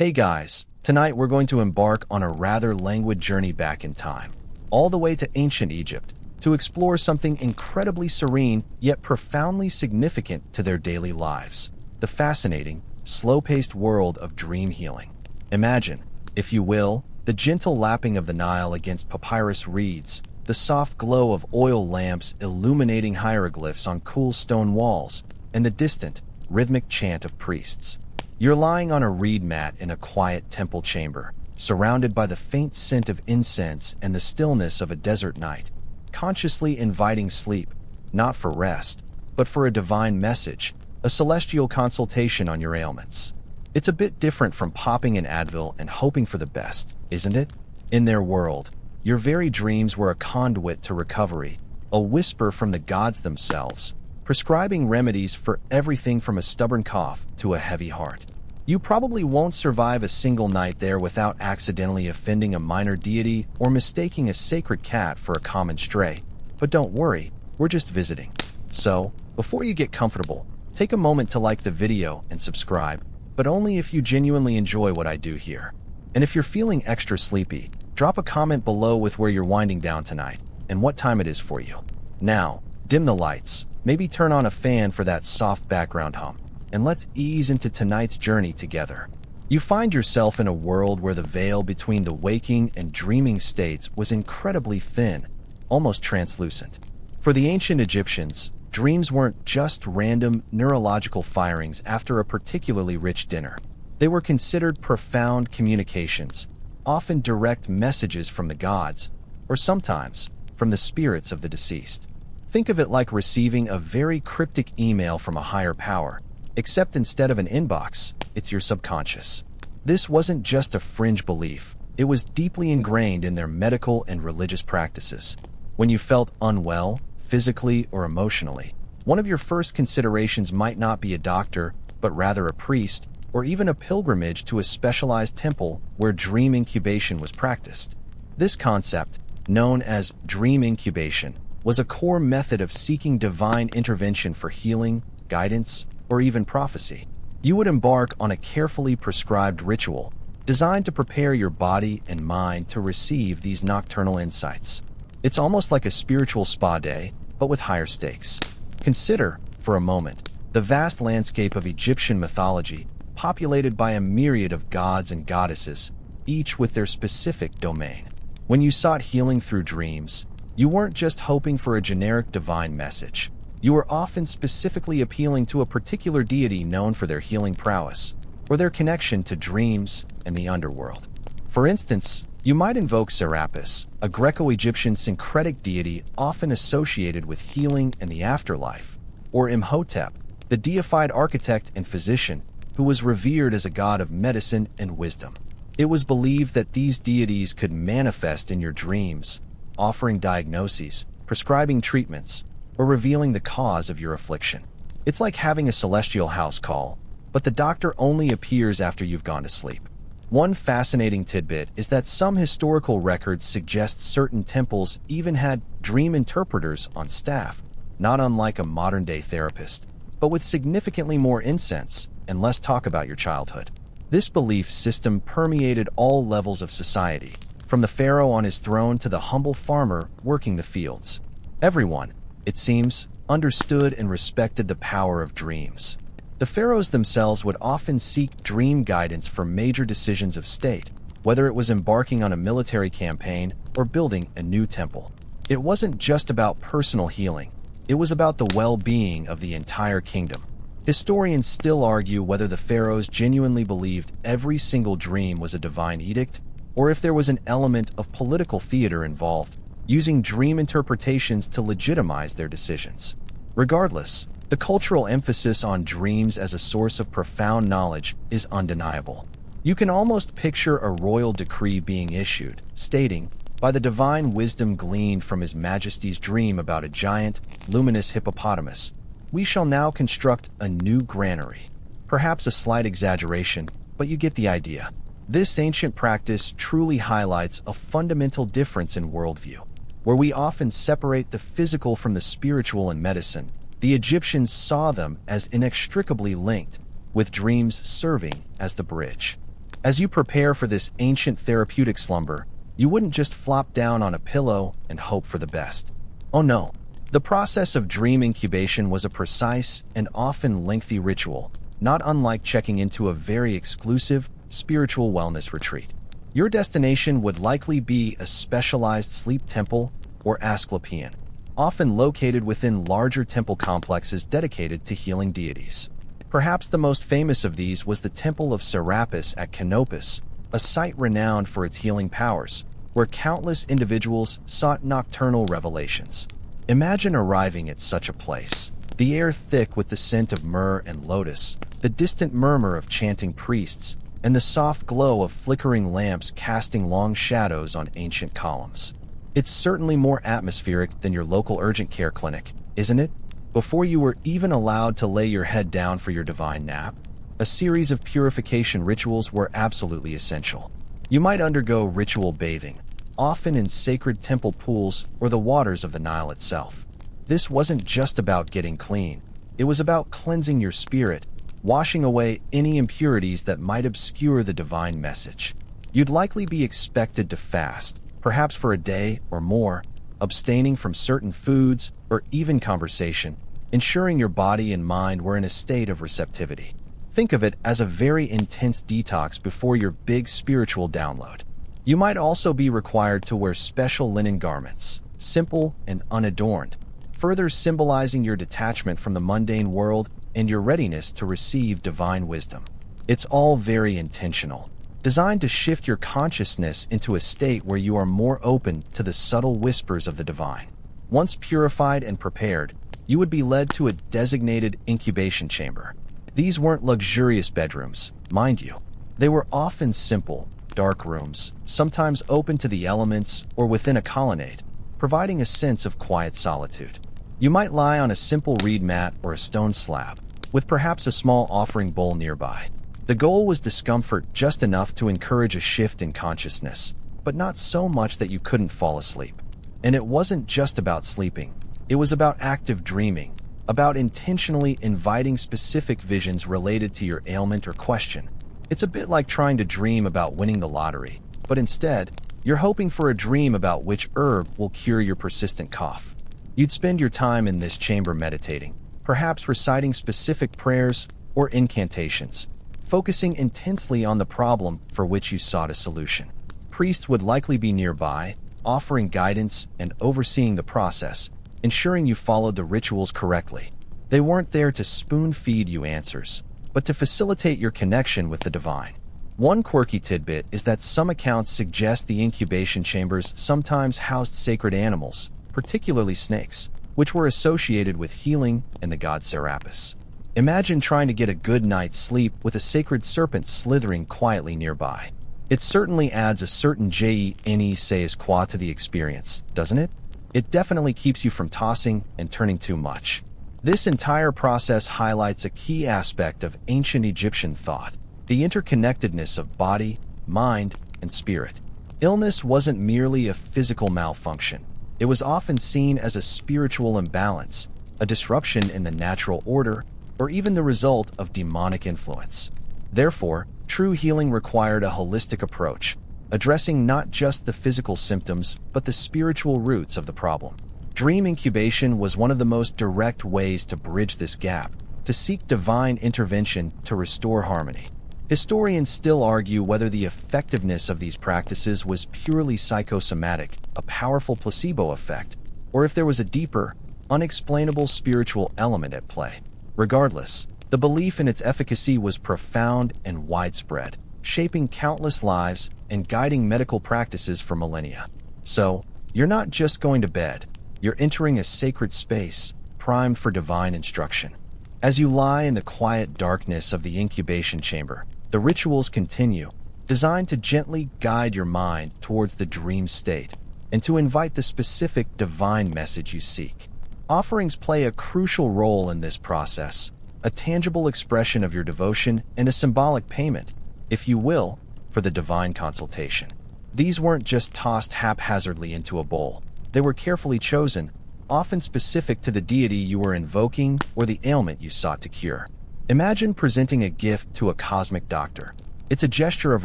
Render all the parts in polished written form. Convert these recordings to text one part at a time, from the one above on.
Hey guys, tonight we're going to embark on a rather languid journey back in time, all the way to ancient Egypt, to explore something incredibly serene yet profoundly significant to their daily lives: the fascinating, slow-paced world of dream healing. Imagine, if you will, the gentle lapping of the Nile against papyrus reeds, the soft glow of oil lamps illuminating hieroglyphs on cool stone walls, and the distant, rhythmic chant of priests. You're lying on a reed mat in a quiet temple chamber, surrounded by the faint scent of incense and the stillness of a desert night, consciously inviting sleep, not for rest, but for a divine message, a celestial consultation on your ailments. It's a bit different from popping an Advil and hoping for the best, isn't it? In their world, your very dreams were a conduit to recovery, a whisper from the gods themselves, prescribing remedies for everything from a stubborn cough to a heavy heart. You probably won't survive a single night there without accidentally offending a minor deity or mistaking a sacred cat for a common stray. But don't worry, we're just visiting. So, before you get comfortable, take a moment to like the video and subscribe, but only if you genuinely enjoy what I do here. And if you're feeling extra sleepy, drop a comment below with where you're winding down tonight and what time it is for you. Now, dim the lights, maybe turn on a fan for that soft background hum, and let's ease into tonight's journey together. You find yourself in a world where the veil between the waking and dreaming states was incredibly thin, almost translucent. For the ancient Egyptians, dreams weren't just random neurological firings after a particularly rich dinner. They were considered profound communications, often direct messages from the gods, or sometimes from the spirits of the deceased. Think of it like receiving a very cryptic email from a higher power, except instead of an inbox, it's your subconscious. This wasn't just a fringe belief, it was deeply ingrained in their medical and religious practices. When you felt unwell, physically or emotionally, one of your first considerations might not be a doctor, but rather a priest, or even a pilgrimage to a specialized temple where dream incubation was practiced. This concept, known as dream incubation, was a core method of seeking divine intervention for healing, guidance, or even prophecy. You would embark on a carefully prescribed ritual designed to prepare your body and mind to receive these nocturnal insights. It's almost like a spiritual spa day, but with higher stakes. Consider, for a moment, the vast landscape of Egyptian mythology, populated by a myriad of gods and goddesses, each with their specific domain. When you sought healing through dreams, you weren't just hoping for a generic divine message. You were often specifically appealing to a particular deity known for their healing prowess, or their connection to dreams and the underworld. For instance, you might invoke Serapis, a Greco-Egyptian syncretic deity often associated with healing and the afterlife, or Imhotep, the deified architect and physician who was revered as a god of medicine and wisdom. It was believed that these deities could manifest in your dreams, offering diagnoses, prescribing treatments, or revealing the cause of your affliction. It's like having a celestial house call, but the doctor only appears after you've gone to sleep. One fascinating tidbit is that some historical records suggest certain temples even had dream interpreters on staff, not unlike a modern-day therapist, but with significantly more incense and less talk about your childhood. This belief system permeated all levels of society, from the pharaoh on his throne to the humble farmer working the fields. Everyone, it seems, understood and respected the power of dreams. The pharaohs themselves would often seek dream guidance for major decisions of state, whether it was embarking on a military campaign or building a new temple. It wasn't just about personal healing, it was about the well-being of the entire kingdom. Historians still argue whether the pharaohs genuinely believed every single dream was a divine edict, or if there was an element of political theater involved, using dream interpretations to legitimize their decisions. Regardless, the cultural emphasis on dreams as a source of profound knowledge is undeniable. You can almost picture a royal decree being issued, stating, by the divine wisdom gleaned from His Majesty's dream about a giant, luminous hippopotamus, we shall now construct a new granary. Perhaps a slight exaggeration, but you get the idea. This ancient practice truly highlights a fundamental difference in worldview. Where we often separate the physical from the spiritual in medicine, the Egyptians saw them as inextricably linked, with dreams serving as the bridge. As you prepare for this ancient therapeutic slumber, you wouldn't just flop down on a pillow and hope for the best. Oh no. The process of dream incubation was a precise and often lengthy ritual, not unlike checking into a very exclusive spiritual wellness retreat. Your destination would likely be a specialized sleep temple or asclepieion, often located within larger temple complexes dedicated to healing deities. Perhaps the most famous of these was the Temple of Serapis at Canopus, a site renowned for its healing powers, where countless individuals sought nocturnal revelations. Imagine arriving at such a place. The air thick with the scent of myrrh and lotus, the distant murmur of chanting priests, and the soft glow of flickering lamps casting long shadows on ancient columns. It's certainly more atmospheric than your local urgent care clinic, isn't it? Before you were even allowed to lay your head down for your divine nap, a series of purification rituals were absolutely essential. You might undergo ritual bathing, often in sacred temple pools or the waters of the Nile itself. This wasn't just about getting clean. It was about cleansing your spirit, washing away any impurities that might obscure the divine message. You'd likely be expected to fast, perhaps for a day or more, abstaining from certain foods or even conversation, ensuring your body and mind were in a state of receptivity. Think of it as a very intense detox before your big spiritual download. You might also be required to wear special linen garments, simple and unadorned, further symbolizing your detachment from the mundane world and your readiness to receive divine wisdom. It's all very intentional, designed to shift your consciousness into a state where you are more open to the subtle whispers of the divine. Once purified and prepared, you would be led to a designated incubation chamber. These weren't luxurious bedrooms, mind you. They were often simple, dark rooms, sometimes open to the elements or within a colonnade, providing a sense of quiet solitude. You might lie on a simple reed mat or a stone slab, with perhaps a small offering bowl nearby. The goal was discomfort just enough to encourage a shift in consciousness, but not so much that you couldn't fall asleep. And it wasn't just about sleeping. It was about active dreaming, about intentionally inviting specific visions related to your ailment or question. It's a bit like trying to dream about winning the lottery, but instead, you're hoping for a dream about which herb will cure your persistent cough. You'd spend your time in this chamber meditating, perhaps reciting specific prayers or incantations, focusing intensely on the problem for which you sought a solution. Priests would likely be nearby, offering guidance and overseeing the process, ensuring you followed the rituals correctly. They weren't there to spoon-feed you answers, but to facilitate your connection with the divine. One quirky tidbit is that some accounts suggest the incubation chambers sometimes housed sacred animals, particularly snakes, which were associated with healing and the god Serapis. Imagine trying to get a good night's sleep with a sacred serpent slithering quietly nearby. It certainly adds a certain je ne sais quoi to the experience, doesn't it? It definitely keeps you from tossing and turning too much. This entire process highlights a key aspect of ancient Egyptian thought, the interconnectedness of body, mind, and spirit. Illness wasn't merely a physical malfunction. It was often seen as a spiritual imbalance, a disruption in the natural order, or even the result of demonic influence. Therefore, true healing required a holistic approach, addressing not just the physical symptoms, but the spiritual roots of the problem. Dream incubation was one of the most direct ways to bridge this gap, to seek divine intervention to restore harmony. Historians still argue whether the effectiveness of these practices was purely psychosomatic, a powerful placebo effect, or if there was a deeper, unexplainable spiritual element at play. Regardless, the belief in its efficacy was profound and widespread, shaping countless lives and guiding medical practices for millennia. So, you're not just going to bed, you're entering a sacred space, primed for divine instruction. As you lie in the quiet darkness of the incubation chamber, the rituals continue, designed to gently guide your mind towards the dream state and to invite the specific divine message you seek. Offerings play a crucial role in this process, a tangible expression of your devotion and a symbolic payment, if you will, for the divine consultation. These weren't just tossed haphazardly into a bowl. They were carefully chosen, often specific to the deity you were invoking or the ailment you sought to cure. Imagine presenting a gift to a cosmic doctor. It's a gesture of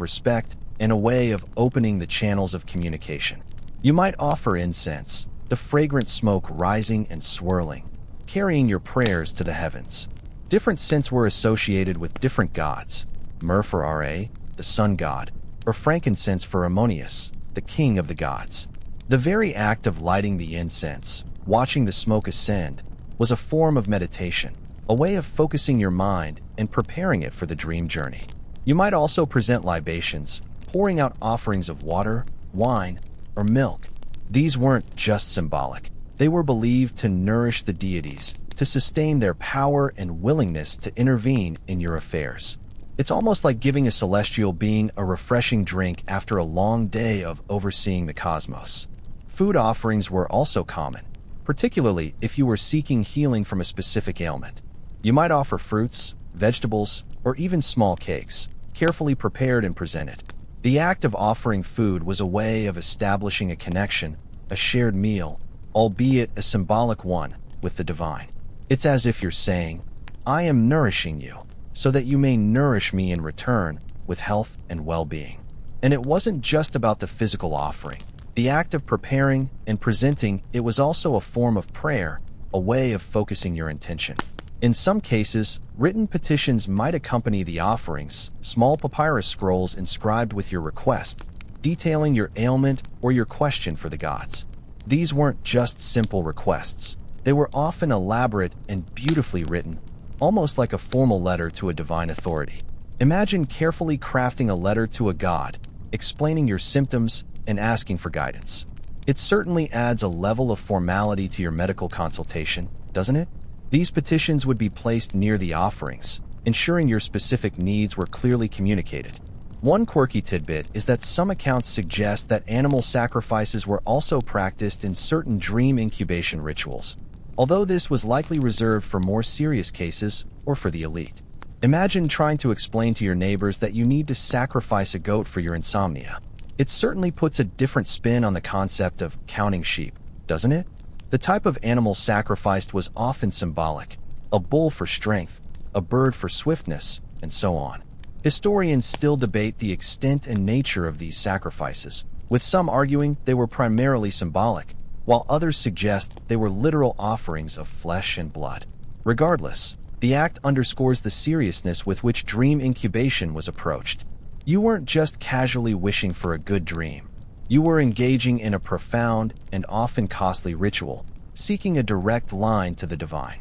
respect and a way of opening the channels of communication. You might offer incense, the fragrant smoke rising and swirling, carrying your prayers to the heavens. Different scents were associated with different gods: myrrh for Ra, the sun god, or frankincense for Ammonius, the king of the gods. The very act of lighting the incense, watching the smoke ascend, was a form of meditation, a way of focusing your mind and preparing it for the dream journey. You might also present libations, pouring out offerings of water, wine, or milk. These weren't just symbolic. They were believed to nourish the deities, to sustain their power and willingness to intervene in your affairs. It's almost like giving a celestial being a refreshing drink after a long day of overseeing the cosmos. Food offerings were also common, particularly if you were seeking healing from a specific ailment. You might offer fruits, vegetables, or even small cakes, carefully prepared and presented. The act of offering food was a way of establishing a connection, a shared meal, albeit a symbolic one, with the divine. It's as if you're saying, "I am nourishing you, so that you may nourish me in return with health and well-being." And it wasn't just about the physical offering. The act of preparing and presenting it was also a form of prayer, a way of focusing your intention. In some cases, written petitions might accompany the offerings, small papyrus scrolls inscribed with your request, detailing your ailment or your question for the gods. These weren't just simple requests. They were often elaborate and beautifully written, almost like a formal letter to a divine authority. Imagine carefully crafting a letter to a god, explaining your symptoms and asking for guidance. It certainly adds a level of formality to your medical consultation, doesn't it? These petitions would be placed near the offerings, ensuring your specific needs were clearly communicated. One quirky tidbit is that some accounts suggest that animal sacrifices were also practiced in certain dream incubation rituals, although this was likely reserved for more serious cases or for the elite. Imagine trying to explain to your neighbors that you need to sacrifice a goat for your insomnia. It certainly puts a different spin on the concept of counting sheep, doesn't it? The type of animal sacrificed was often symbolic: a bull for strength, a bird for swiftness, and so on. Historians still debate the extent and nature of these sacrifices, with some arguing they were primarily symbolic, while others suggest they were literal offerings of flesh and blood. Regardless, the act underscores the seriousness with which dream incubation was approached. You weren't just casually wishing for a good dream. You were engaging in a profound and often costly ritual, seeking a direct line to the divine.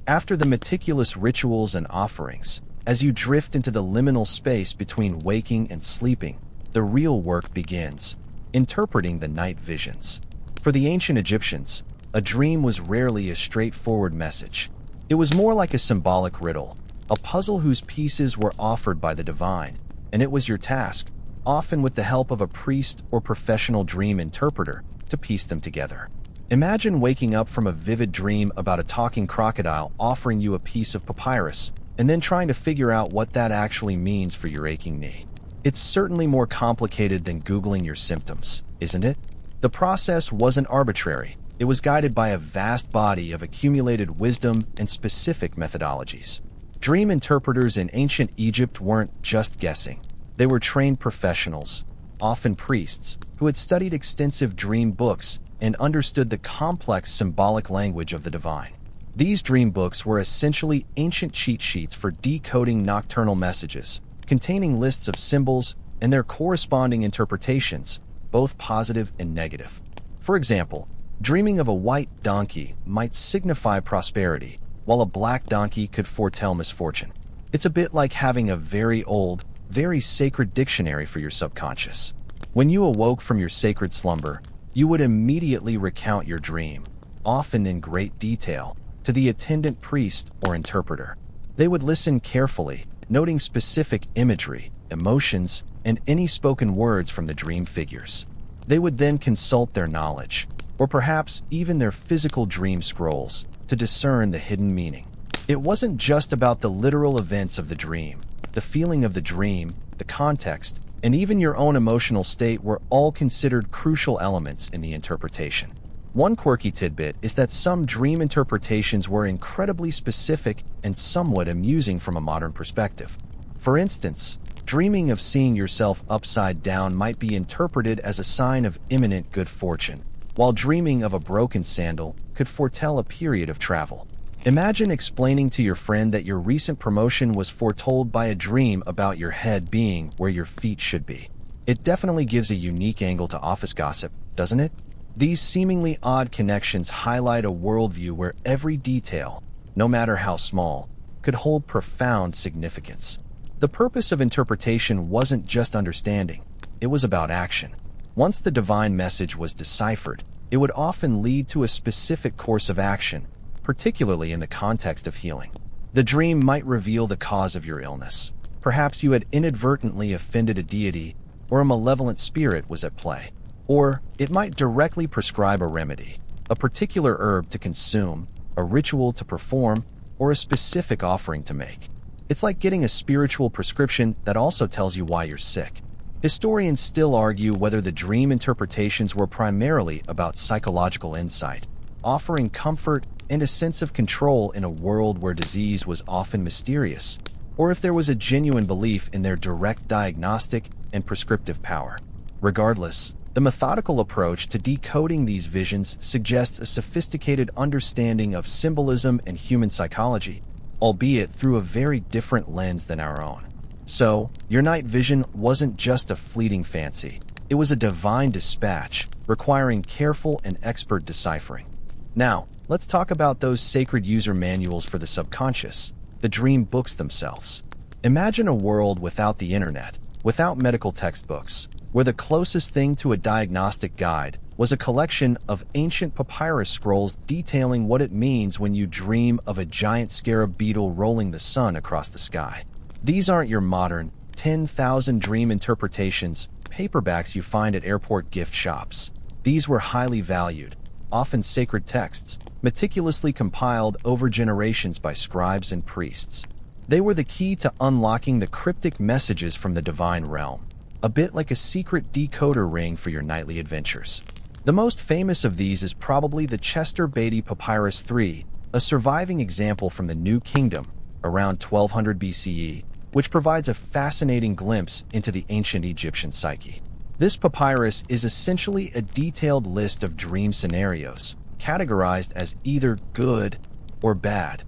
After the meticulous rituals and offerings, as you drift into the liminal space between waking and sleeping, the real work begins: interpreting the night visions. For the ancient Egyptians, a dream was rarely a straightforward message. It was more like a symbolic riddle, a puzzle whose pieces were offered by the divine, and it was your task, often with the help of a priest or professional dream interpreter, to piece them together. Imagine waking up from a vivid dream about a talking crocodile offering you a piece of papyrus, and then trying to figure out what that actually means for your aching knee. It's certainly more complicated than Googling your symptoms, isn't it? The process wasn't arbitrary. It was guided by a vast body of accumulated wisdom and specific methodologies. Dream interpreters in ancient Egypt weren't just guessing. They were trained professionals, often priests, who had studied extensive dream books and understood the complex symbolic language of the divine. These dream books were essentially ancient cheat sheets for decoding nocturnal messages, containing lists of symbols and their corresponding interpretations, both positive and negative. For example, dreaming of a white donkey might signify prosperity, while a black donkey could foretell misfortune. It's a bit like having a very old, very sacred dictionary for your subconscious. When you awoke from your sacred slumber, you would immediately recount your dream, often in great detail, to the attendant priest or interpreter. They would listen carefully, noting specific imagery, emotions, and any spoken words from the dream figures. They would then consult their knowledge, or perhaps even their physical dream scrolls, to discern the hidden meaning. It wasn't just about the literal events of the dream. The feeling of the dream, the context, and even your own emotional state were all considered crucial elements in the interpretation. One quirky tidbit is that some dream interpretations were incredibly specific and somewhat amusing from a modern perspective. For instance, Dreaming of seeing yourself upside down might be interpreted as a sign of imminent good fortune, while dreaming of a broken sandal could foretell a period of travel. Imagine explaining to your friend that your recent promotion was foretold by a dream about your head being where your feet should be. It definitely gives a unique angle to office gossip, doesn't it? These seemingly odd connections highlight a worldview where every detail, no matter how small, could hold profound significance. The purpose of interpretation wasn't just understanding, it was about action. Once the divine message was deciphered, it would often lead to a specific course of action, particularly in the context of healing. The dream might reveal the cause of your illness. Perhaps you had inadvertently offended a deity, or a malevolent spirit was at play. Or it might directly prescribe a remedy, a particular herb to consume, a ritual to perform, or a specific offering to make. It's like getting a spiritual prescription that also tells you why you're sick. Historians still argue whether the dream interpretations were primarily about psychological insight, offering comfort and a sense of control in a world where disease was often mysterious, or if there was a genuine belief in their direct diagnostic and prescriptive power. Regardless, the methodical approach to decoding these visions suggests a sophisticated understanding of symbolism and human psychology, albeit through a very different lens than our own. So, your night vision wasn't just a fleeting fancy. It was a divine dispatch, requiring careful and expert deciphering. Now, let's talk about those sacred user manuals for the subconscious, the dream books themselves. Imagine a world without the internet, without medical textbooks, where the closest thing to a diagnostic guide was a collection of ancient papyrus scrolls detailing what it means when you dream of a giant scarab beetle rolling the sun across the sky. These aren't your modern 10,000 dream interpretations paperbacks you find at airport gift shops. These were highly valued, often sacred texts, meticulously compiled over generations by scribes and priests. They were the key to unlocking the cryptic messages from the divine realm, a bit like a secret decoder ring for your nightly adventures. The most famous of these is probably the Chester Beatty Papyrus III, a surviving example from the New Kingdom, around 1200 BCE, which provides a fascinating glimpse into the ancient Egyptian psyche. This papyrus is essentially a detailed list of dream scenarios, categorized as either good or bad,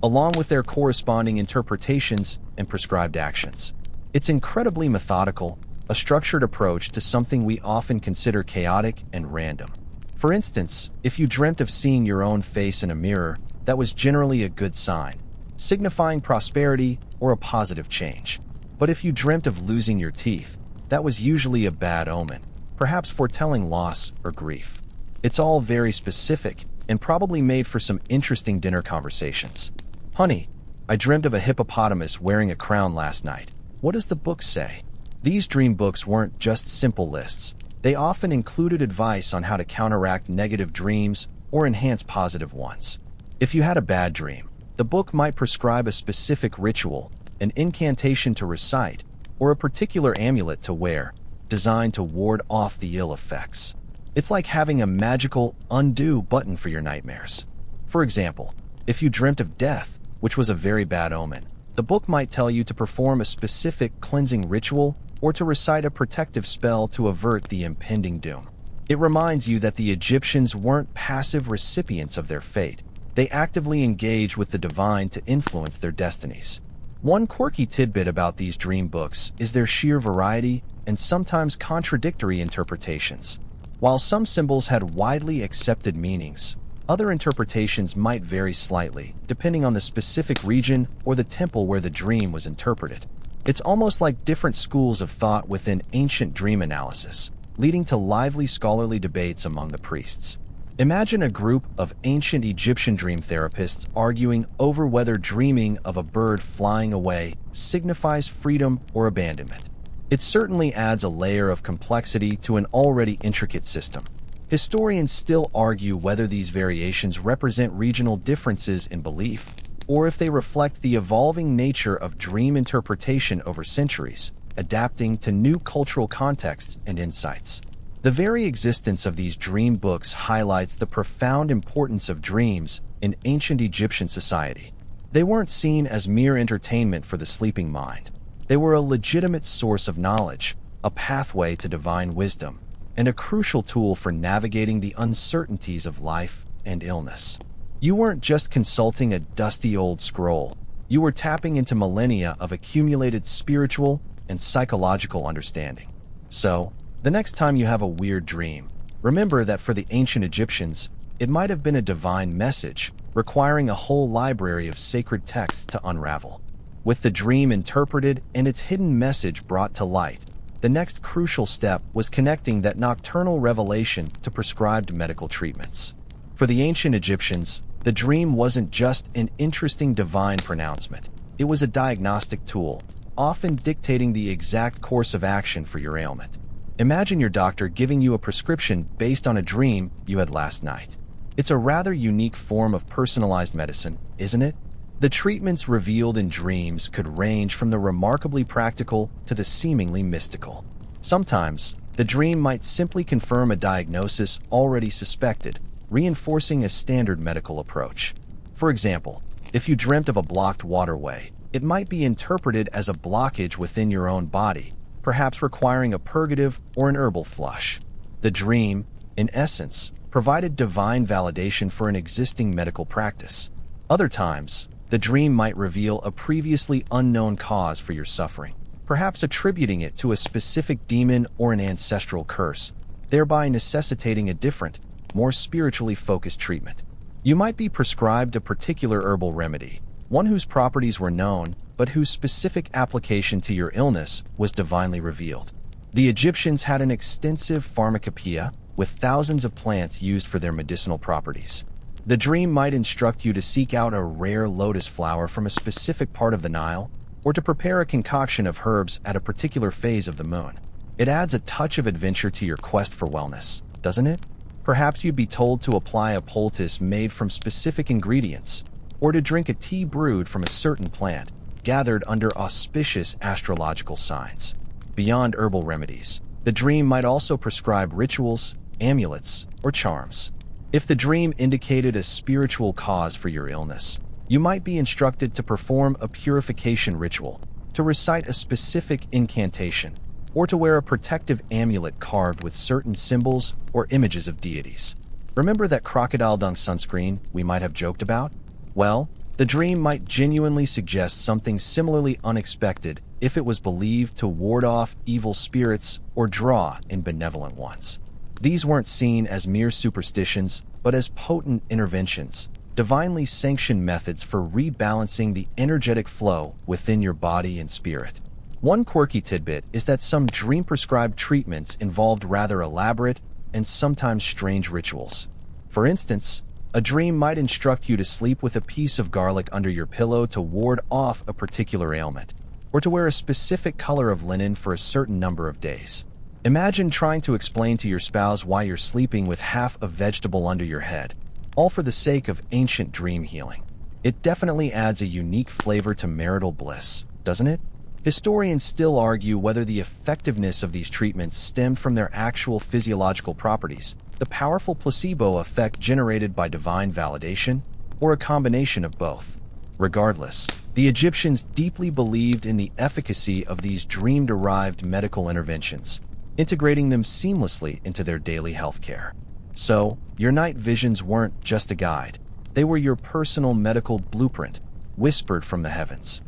along with their corresponding interpretations and prescribed actions. It's incredibly methodical, a structured approach to something we often consider chaotic and random. For instance, if you dreamt of seeing your own face in a mirror, that was generally a good sign, signifying prosperity or a positive change. But if you dreamt of losing your teeth, that was usually a bad omen, perhaps foretelling loss or grief. It's all very specific and probably made for some interesting dinner conversations. Honey, I dreamt of a hippopotamus wearing a crown last night. What does the book say? These dream books weren't just simple lists. They often included advice on how to counteract negative dreams or enhance positive ones. If you had a bad dream, the book might prescribe a specific ritual, an incantation to recite, or a particular amulet to wear, designed to ward off the ill effects. It's like having a magical undo button for your nightmares. For example, if you dreamt of death, which was a very bad omen, the book might tell you to perform a specific cleansing ritual or to recite a protective spell to avert the impending doom. It reminds you that the Egyptians weren't passive recipients of their fate. They actively engaged with the divine to influence their destinies. One quirky tidbit about these dream books is their sheer variety and sometimes contradictory interpretations. While some symbols had widely accepted meanings, other interpretations might vary slightly, depending on the specific region or the temple where the dream was interpreted. It's almost like different schools of thought within ancient dream analysis, leading to lively scholarly debates among the priests. Imagine a group of ancient Egyptian dream therapists arguing over whether dreaming of a bird flying away signifies freedom or abandonment. It certainly adds a layer of complexity to an already intricate system. Historians still argue whether these variations represent regional differences in belief, or if they reflect the evolving nature of dream interpretation over centuries, adapting to new cultural contexts and insights. The very existence of these dream books highlights the profound importance of dreams in ancient Egyptian society. They weren't seen as mere entertainment for the sleeping mind. They were a legitimate source of knowledge, a pathway to divine wisdom, and a crucial tool for navigating the uncertainties of life and illness. You weren't just consulting a dusty old scroll. You were tapping into millennia of accumulated spiritual and psychological understanding. So, the next time you have a weird dream, remember that for the ancient Egyptians, it might have been a divine message, requiring a whole library of sacred texts to unravel. With the dream interpreted and its hidden message brought to light, the next crucial step was connecting that nocturnal revelation to prescribed medical treatments. For the ancient Egyptians, the dream wasn't just an interesting divine pronouncement. It was a diagnostic tool, often dictating the exact course of action for your ailment. Imagine your doctor giving you a prescription based on a dream you had last night. It's a rather unique form of personalized medicine, isn't it? The treatments revealed in dreams could range from the remarkably practical to the seemingly mystical. Sometimes, the dream might simply confirm a diagnosis already suspected, reinforcing a standard medical approach. For example, if you dreamt of a blocked waterway, it might be interpreted as a blockage within your own body, perhaps requiring a purgative or an herbal flush. The dream, in essence, provided divine validation for an existing medical practice. Other times, the dream might reveal a previously unknown cause for your suffering, perhaps attributing it to a specific demon or an ancestral curse, thereby necessitating a different, more spiritually focused treatment. You might be prescribed a particular herbal remedy, one whose properties were known, but whose specific application to your illness was divinely revealed. The Egyptians had an extensive pharmacopoeia, with thousands of plants used for their medicinal properties. The dream might instruct you to seek out a rare lotus flower from a specific part of the Nile, or to prepare a concoction of herbs at a particular phase of the moon. It adds a touch of adventure to your quest for wellness, doesn't it? Perhaps you'd be told to apply a poultice made from specific ingredients, or to drink a tea brewed from a certain plant, gathered under auspicious astrological signs. Beyond herbal remedies, the dream might also prescribe rituals, amulets, or charms. If the dream indicated a spiritual cause for your illness, you might be instructed to perform a purification ritual, to recite a specific incantation, or to wear a protective amulet carved with certain symbols or images of deities. Remember that crocodile dung sunscreen we might have joked about? Well, the dream might genuinely suggest something similarly unexpected if it was believed to ward off evil spirits or draw in benevolent ones. These weren't seen as mere superstitions, but as potent interventions, divinely sanctioned methods for rebalancing the energetic flow within your body and spirit. One quirky tidbit is that some dream-prescribed treatments involved rather elaborate and sometimes strange rituals. For instance, a dream might instruct you to sleep with a piece of garlic under your pillow to ward off a particular ailment, or to wear a specific color of linen for a certain number of days. Imagine trying to explain to your spouse why you're sleeping with half a vegetable under your head, all for the sake of ancient dream healing. It definitely adds a unique flavor to marital bliss, doesn't it? Historians still argue whether the effectiveness of these treatments stemmed from their actual physiological properties, the powerful placebo effect generated by divine validation, or a combination of both. Regardless, the Egyptians deeply believed in the efficacy of these dream-derived medical interventions, integrating them seamlessly into their daily healthcare. So, your night visions weren't just a guide. They were your personal medical blueprint, whispered from the heavens.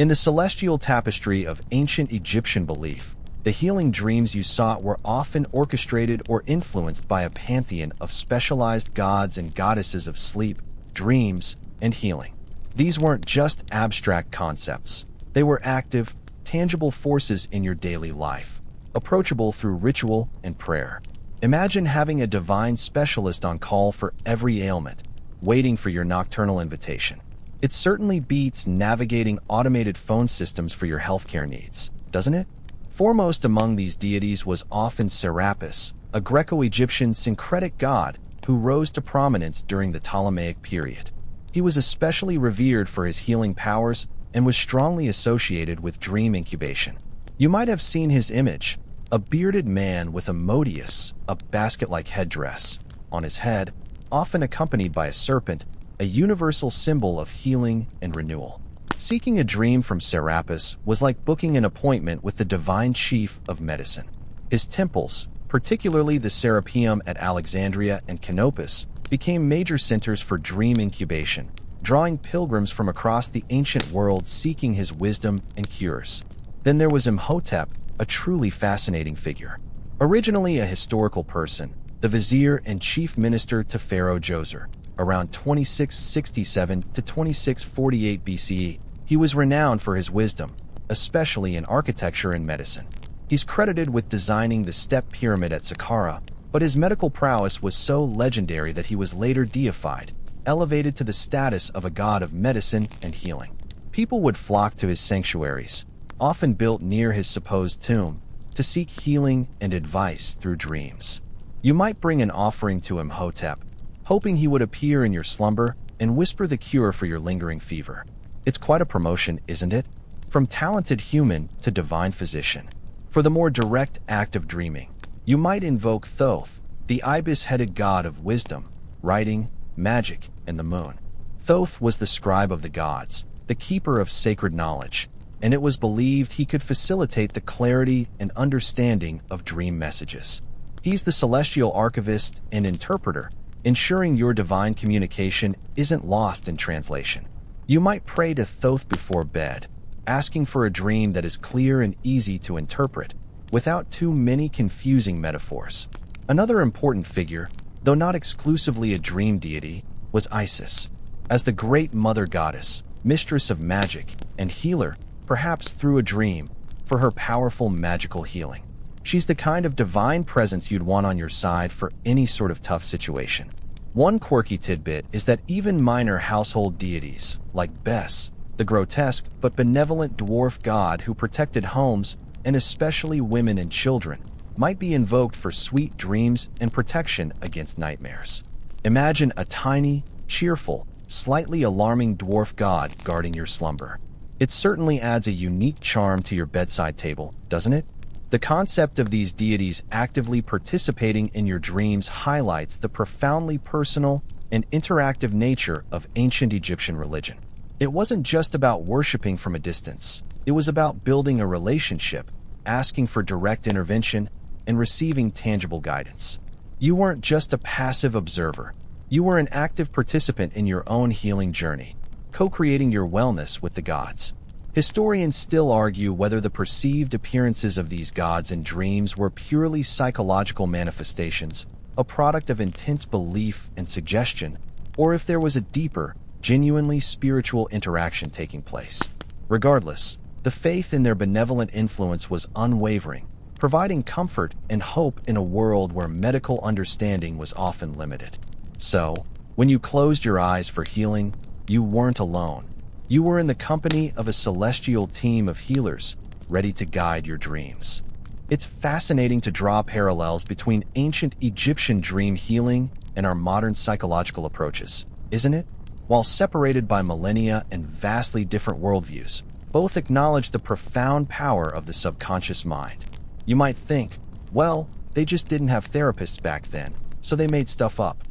In the celestial tapestry of ancient Egyptian belief, the healing dreams you sought were often orchestrated or influenced by a pantheon of specialized gods and goddesses of sleep, dreams, and healing. These weren't just abstract concepts. They were active, tangible forces in your daily life, approachable through ritual and prayer. Imagine having a divine specialist on call for every ailment, waiting for your nocturnal invitation. It certainly beats navigating automated phone systems for your healthcare needs, doesn't it? Foremost among these deities was often Serapis, a Greco-Egyptian syncretic god who rose to prominence during the Ptolemaic period. He was especially revered for his healing powers and was strongly associated with dream incubation. You might have seen his image, a bearded man with a modius, a basket-like headdress, on his head, often accompanied by a serpent, a universal symbol of healing and renewal. Seeking a dream from Serapis was like booking an appointment with the divine chief of medicine. His temples, particularly the Serapeum at Alexandria and Canopus, became major centers for dream incubation, drawing pilgrims from across the ancient world seeking his wisdom and cures. Then there was Imhotep, a truly fascinating figure. Originally a historical person, the vizier and chief minister to Pharaoh Djoser, around 2667 to 2648 BCE, he was renowned for his wisdom, especially in architecture and medicine. He's credited with designing the step pyramid at Saqqara, but his medical prowess was so legendary that he was later deified, elevated to the status of a god of medicine and healing. People would flock to his sanctuaries, often built near his supposed tomb, to seek healing and advice through dreams. You might bring an offering to Imhotep, hoping he would appear in your slumber and whisper the cure for your lingering fever. It's quite a promotion, isn't it? From talented human to divine physician. For the more direct act of dreaming, you might invoke Thoth, the ibis-headed god of wisdom, writing, magic, and the moon. Thoth was the scribe of the gods, the keeper of sacred knowledge, and it was believed he could facilitate the clarity and understanding of dream messages. He's the celestial archivist and interpreter, ensuring your divine communication isn't lost in translation. You might pray to Thoth before bed, asking for a dream that is clear and easy to interpret, without too many confusing metaphors. Another important figure, though not exclusively a dream deity, was Isis. As the great mother goddess, mistress of magic, and healer, perhaps through a dream, for her powerful magical healing. She's the kind of divine presence you'd want on your side for any sort of tough situation. One quirky tidbit is that even minor household deities, like Bes, the grotesque but benevolent dwarf god who protected homes, and especially women and children, might be invoked for sweet dreams and protection against nightmares. Imagine a tiny, cheerful, slightly alarming dwarf god guarding your slumber. It certainly adds a unique charm to your bedside table, doesn't it? The concept of these deities actively participating in your dreams highlights the profoundly personal and interactive nature of ancient Egyptian religion. It wasn't just about worshiping from a distance. It was about building a relationship, asking for direct intervention, and receiving tangible guidance. You weren't just a passive observer. You were an active participant in your own healing journey, co-creating your wellness with the gods. Historians still argue whether the perceived appearances of these gods in dreams were purely psychological manifestations, a product of intense belief and suggestion, or if there was a deeper, genuinely spiritual interaction taking place. Regardless, the faith in their benevolent influence was unwavering, providing comfort and hope in a world where medical understanding was often limited. So, when you closed your eyes for healing, you weren't alone. You were in the company of a celestial team of healers, ready to guide your dreams. It's fascinating to draw parallels between ancient Egyptian dream healing and our modern psychological approaches, isn't it? While separated by millennia and vastly different worldviews, both acknowledge the profound power of the subconscious mind. You might think, well, they just didn't have therapists back then, so they made stuff up.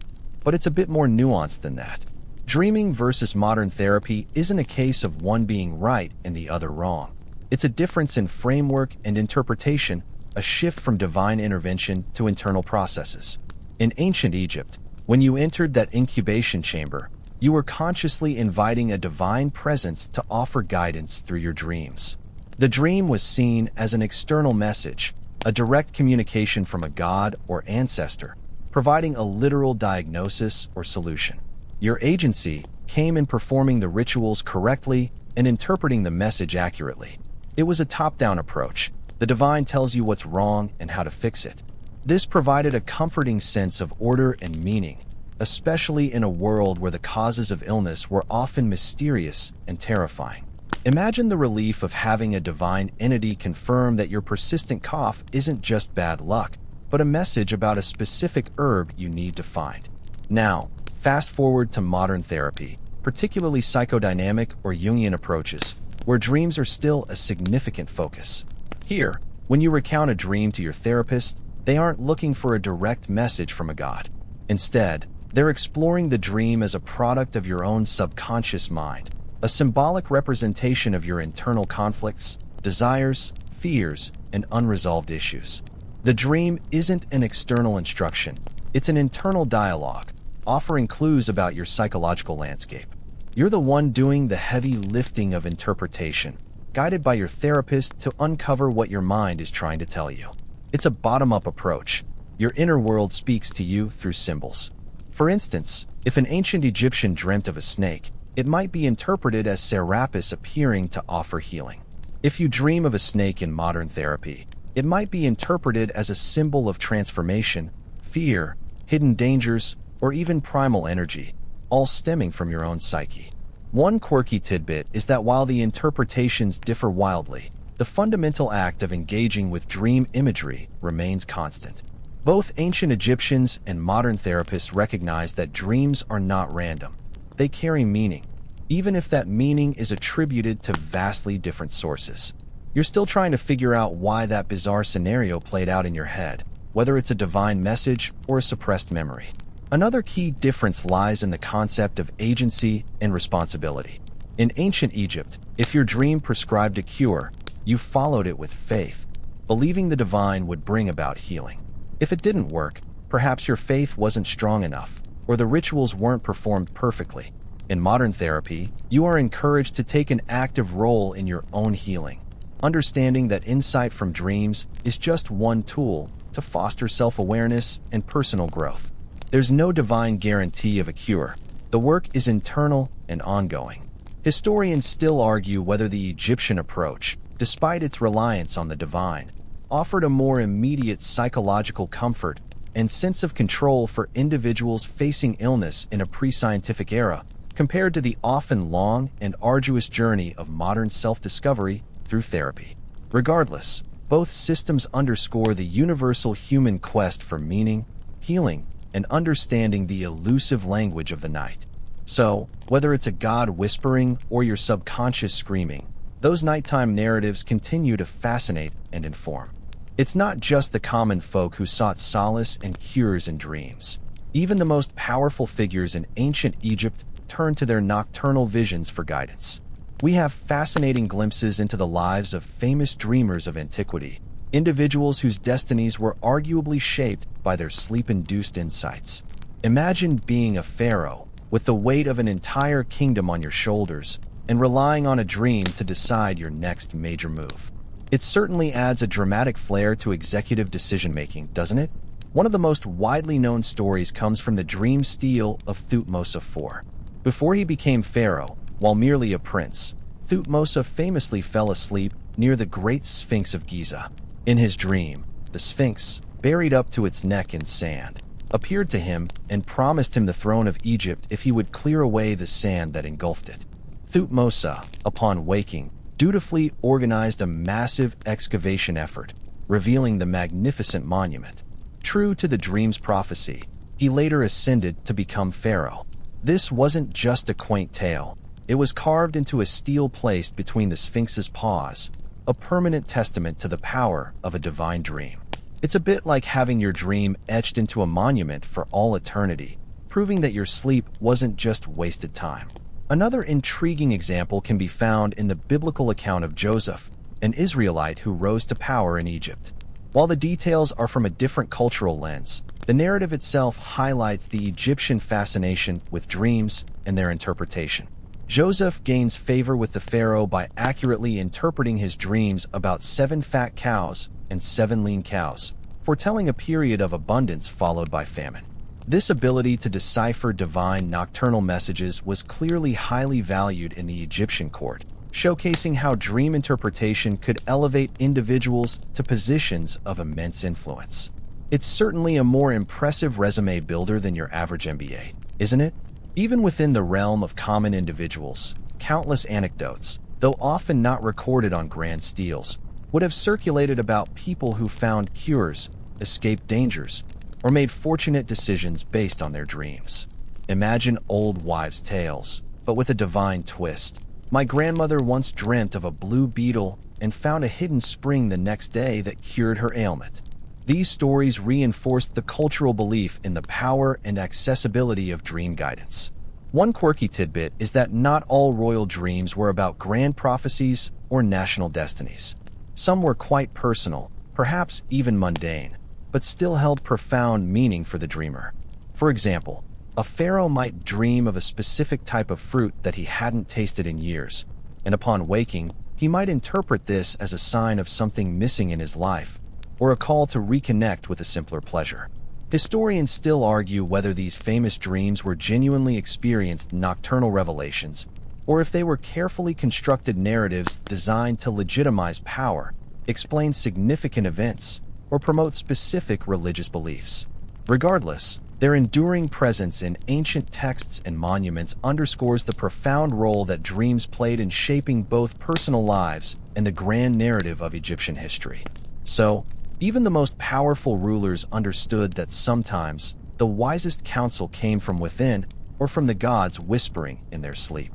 But it's a bit more nuanced than that. Dreaming versus modern therapy isn't a case of one being right and the other wrong. It's a difference in framework and interpretation, a shift from divine intervention to internal processes. In ancient Egypt, when you entered that incubation chamber, you were consciously inviting a divine presence to offer guidance through your dreams. The dream was seen as an external message, a direct communication from a god or ancestor, providing a literal diagnosis or solution. Your agency came in performing the rituals correctly and interpreting the message accurately. It was a top-down approach. The divine tells you what's wrong and how to fix it. This provided a comforting sense of order and meaning, especially in a world where the causes of illness were often mysterious and terrifying. Imagine the relief of having a divine entity confirm that your persistent cough isn't just bad luck, but a message about a specific herb you need to find. Now, fast forward to modern therapy, particularly psychodynamic or Jungian approaches, where dreams are still a significant focus. Here, when you recount a dream to your therapist, they aren't looking for a direct message from a god. Instead, they're exploring the dream as a product of your own subconscious mind, a symbolic representation of your internal conflicts, desires, fears, and unresolved issues. The dream isn't an external instruction, it's an internal dialogue, offering clues about your psychological landscape. You're the one doing the heavy lifting of interpretation, guided by your therapist to uncover what your mind is trying to tell you. It's a bottom-up approach. Your inner world speaks to you through symbols. For instance, if an ancient Egyptian dreamt of a snake, it might be interpreted as Serapis appearing to offer healing. If you dream of a snake in modern therapy, it might be interpreted as a symbol of transformation, fear, hidden dangers, or even primal energy, all stemming from your own psyche. One quirky tidbit is that while the interpretations differ wildly, the fundamental act of engaging with dream imagery remains constant. Both ancient Egyptians and modern therapists recognize that dreams are not random. They carry meaning, even if that meaning is attributed to vastly different sources. You're still trying to figure out why that bizarre scenario played out in your head, whether it's a divine message or a suppressed memory. Another key difference lies in the concept of agency and responsibility. In ancient Egypt, if your dream prescribed a cure, you followed it with faith, believing the divine would bring about healing. If it didn't work, perhaps your faith wasn't strong enough, or the rituals weren't performed perfectly. In modern therapy, you are encouraged to take an active role in your own healing, understanding that insight from dreams is just one tool to foster self-awareness and personal growth. There's no divine guarantee of a cure. The work is internal and ongoing. Historians still argue whether the Egyptian approach, despite its reliance on the divine, offered a more immediate psychological comfort and sense of control for individuals facing illness in a pre-scientific era, compared to the often long and arduous journey of modern self-discovery through therapy. Regardless, both systems underscore the universal human quest for meaning, healing, and understanding the elusive language of the night. So, whether it's a god whispering or your subconscious screaming, those nighttime narratives continue to fascinate and inform. It's not just the common folk who sought solace and cures in dreams. Even the most powerful figures in ancient Egypt turned to their nocturnal visions for guidance. We have fascinating glimpses into the lives of famous dreamers of antiquity, individuals whose destinies were arguably shaped by their sleep-induced insights. Imagine being a pharaoh, with the weight of an entire kingdom on your shoulders, and relying on a dream to decide your next major move. It certainly adds a dramatic flair to executive decision-making, doesn't it? One of the most widely known stories comes from the dream stele of Thutmose IV. Before he became pharaoh, while merely a prince, Thutmose famously fell asleep near the Great Sphinx of Giza. In his dream, the Sphinx, buried up to its neck in sand, appeared to him and promised him the throne of Egypt if he would clear away the sand that engulfed it. Thutmose, upon waking, dutifully organized a massive excavation effort, revealing the magnificent monument. True to the dream's prophecy, he later ascended to become pharaoh. This wasn't just a quaint tale. It was carved into a stele placed between the Sphinx's paws, a permanent testament to the power of a divine dream. It's a bit like having your dream etched into a monument for all eternity, proving that your sleep wasn't just wasted time. Another intriguing example can be found in the biblical account of Joseph, an Israelite who rose to power in Egypt. While the details are from a different cultural lens, the narrative itself highlights the Egyptian fascination with dreams and their interpretation. Joseph gains favor with the pharaoh by accurately interpreting his dreams about 7 fat cows and 7 lean cows, foretelling a period of abundance followed by famine. This ability to decipher divine nocturnal messages was clearly highly valued in the Egyptian court, showcasing how dream interpretation could elevate individuals to positions of immense influence. It's certainly a more impressive resume builder than your average MBA, isn't it? Even within the realm of common individuals, countless anecdotes, though often not recorded on grand steles, would have circulated about people who found cures, escaped dangers, or made fortunate decisions based on their dreams. Imagine old wives' tales, but with a divine twist. My grandmother once dreamt of a blue beetle and found a hidden spring the next day that cured her ailment. These stories reinforced the cultural belief in the power and accessibility of dream guidance. One quirky tidbit is that not all royal dreams were about grand prophecies or national destinies. Some were quite personal, perhaps even mundane, but still held profound meaning for the dreamer. For example, a pharaoh might dream of a specific type of fruit that he hadn't tasted in years, and upon waking, he might interpret this as a sign of something missing in his life, or a call to reconnect with a simpler pleasure. Historians still argue whether these famous dreams were genuinely experienced nocturnal revelations, or if they were carefully constructed narratives designed to legitimize power, explain significant events, or promote specific religious beliefs. Regardless, their enduring presence in ancient texts and monuments underscores the profound role that dreams played in shaping both personal lives and the grand narrative of Egyptian history. So, even the most powerful rulers understood that sometimes the wisest counsel came from within or from the gods whispering in their sleep.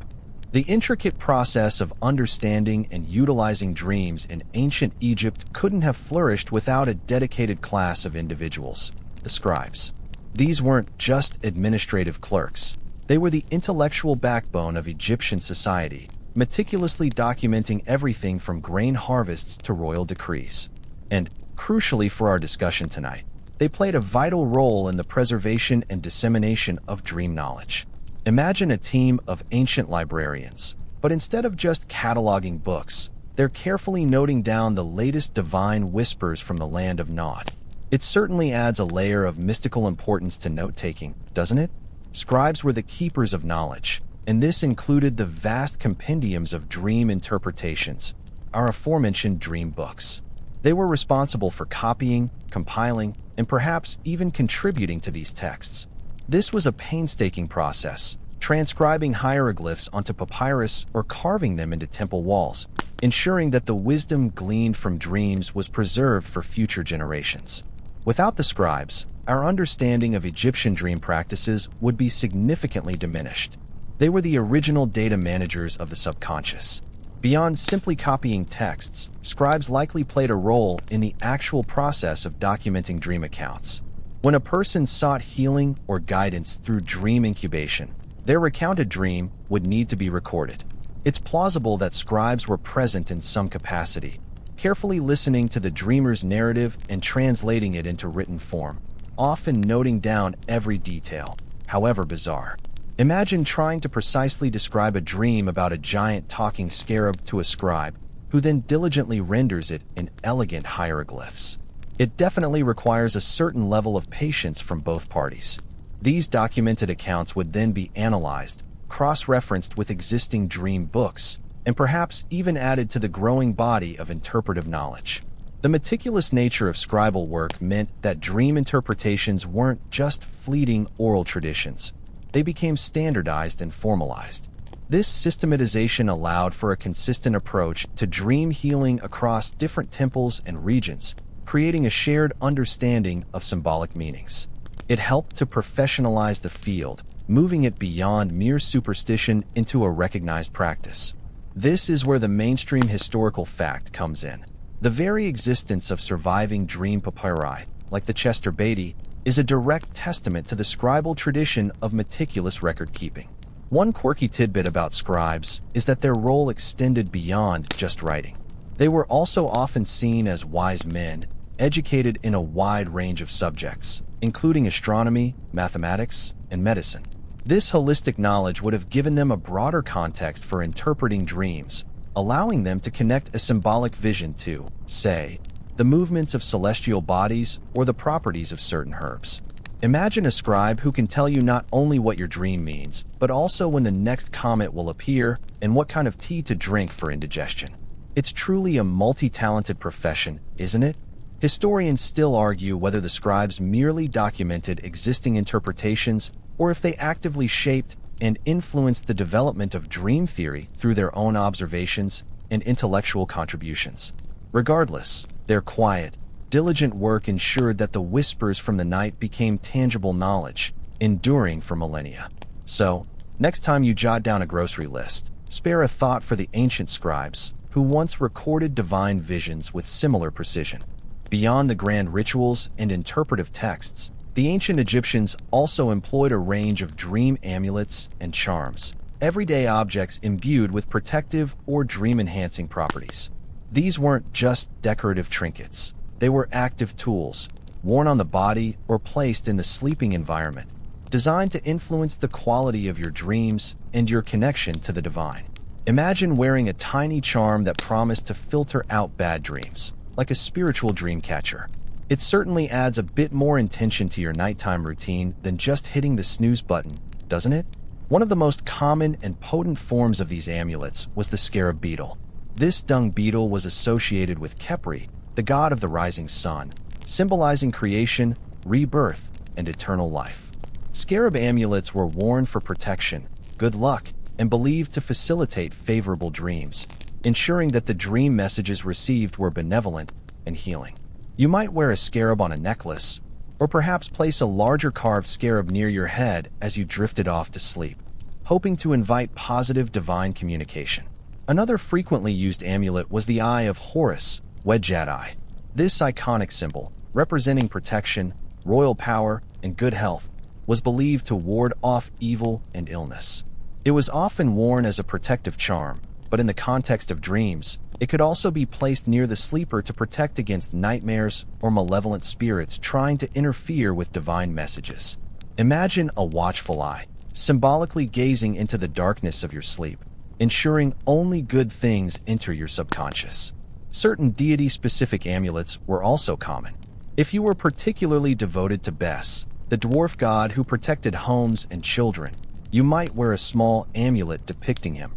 The intricate process of understanding and utilizing dreams in ancient Egypt couldn't have flourished without a dedicated class of individuals, the scribes. These weren't just administrative clerks. They were the intellectual backbone of Egyptian society, meticulously documenting everything from grain harvests to royal decrees. And, crucially for our discussion tonight, they played a vital role in the preservation and dissemination of dream knowledge. Imagine a team of ancient librarians, but instead of just cataloging books, they're carefully noting down the latest divine whispers from the land of Nod. It certainly adds a layer of mystical importance to note-taking, doesn't it? Scribes were the keepers of knowledge, and this included the vast compendiums of dream interpretations, our aforementioned dream books. They were responsible for copying, compiling, and perhaps even contributing to these texts. This was a painstaking process, transcribing hieroglyphs onto papyrus or carving them into temple walls, ensuring that the wisdom gleaned from dreams was preserved for future generations. Without the scribes, our understanding of Egyptian dream practices would be significantly diminished. They were the original data managers of the subconscious. Beyond simply copying texts, scribes likely played a role in the actual process of documenting dream accounts. When a person sought healing or guidance through dream incubation, their recounted dream would need to be recorded. It's plausible that scribes were present in some capacity, carefully listening to the dreamer's narrative and translating it into written form, often noting down every detail, however bizarre. Imagine trying to precisely describe a dream about a giant talking scarab to a scribe, who then diligently renders it in elegant hieroglyphs. It definitely requires a certain level of patience from both parties. These documented accounts would then be analyzed, cross-referenced with existing dream books, and perhaps even added to the growing body of interpretive knowledge. The meticulous nature of scribal work meant that dream interpretations weren't just fleeting oral traditions. They became standardized and formalized. This systematization allowed for a consistent approach to dream healing across different temples and regions, creating a shared understanding of symbolic meanings. It helped to professionalize the field, moving it beyond mere superstition into a recognized practice. This is where the mainstream historical fact comes in. The very existence of surviving dream papyri, like the Chester Beatty, is a direct testament to the scribal tradition of meticulous record-keeping. One quirky tidbit about scribes is that their role extended beyond just writing. They were also often seen as wise men, educated in a wide range of subjects, including astronomy, mathematics, and medicine. This holistic knowledge would have given them a broader context for interpreting dreams, allowing them to connect a symbolic vision to, say, the movements of celestial bodies or the properties of certain herbs. Imagine a scribe who can tell you not only what your dream means, but also when the next comet will appear and what kind of tea to drink for indigestion. It's truly a multi-talented profession, isn't it? Historians still argue whether the scribes merely documented existing interpretations or if they actively shaped and influenced the development of dream theory through their own observations and intellectual contributions. Regardless, their quiet, diligent work ensured that the whispers from the night became tangible knowledge, enduring for millennia. So, next time you jot down a grocery list, spare a thought for the ancient scribes, who once recorded divine visions with similar precision. Beyond the grand rituals and interpretive texts, The ancient Egyptians also employed a range of dream amulets and charms, everyday objects imbued with protective or dream-enhancing properties. These weren't just decorative trinkets. They were active tools, worn on the body or placed in the sleeping environment, designed to influence the quality of your dreams and your connection to the divine. Imagine wearing a tiny charm that promised to filter out bad dreams, like a spiritual dream catcher. It certainly adds a bit more intention to your nighttime routine than just hitting the snooze button, doesn't it? One of the most common and potent forms of these amulets was the scarab beetle. This dung beetle was associated with Khepri, the god of the rising sun, symbolizing creation, rebirth, and eternal life. Scarab amulets were worn for protection, good luck, and believed to facilitate favorable dreams, ensuring that the dream messages received were benevolent and healing. You might wear a scarab on a necklace, or perhaps place a larger carved scarab near your head as you drifted off to sleep, hoping to invite positive divine communication. Another frequently used amulet was the Eye of Horus, Wedjat Eye. This iconic symbol, representing protection, royal power, and good health, was believed to ward off evil and illness. It was often worn as a protective charm, but in the context of dreams, it could also be placed near the sleeper to protect against nightmares or malevolent spirits trying to interfere with divine messages. Imagine a watchful eye, symbolically gazing into the darkness of your sleep, ensuring only good things enter your subconscious. Certain deity-specific amulets were also common. If you were particularly devoted to Bes, the dwarf god who protected homes and children, you might wear a small amulet depicting him,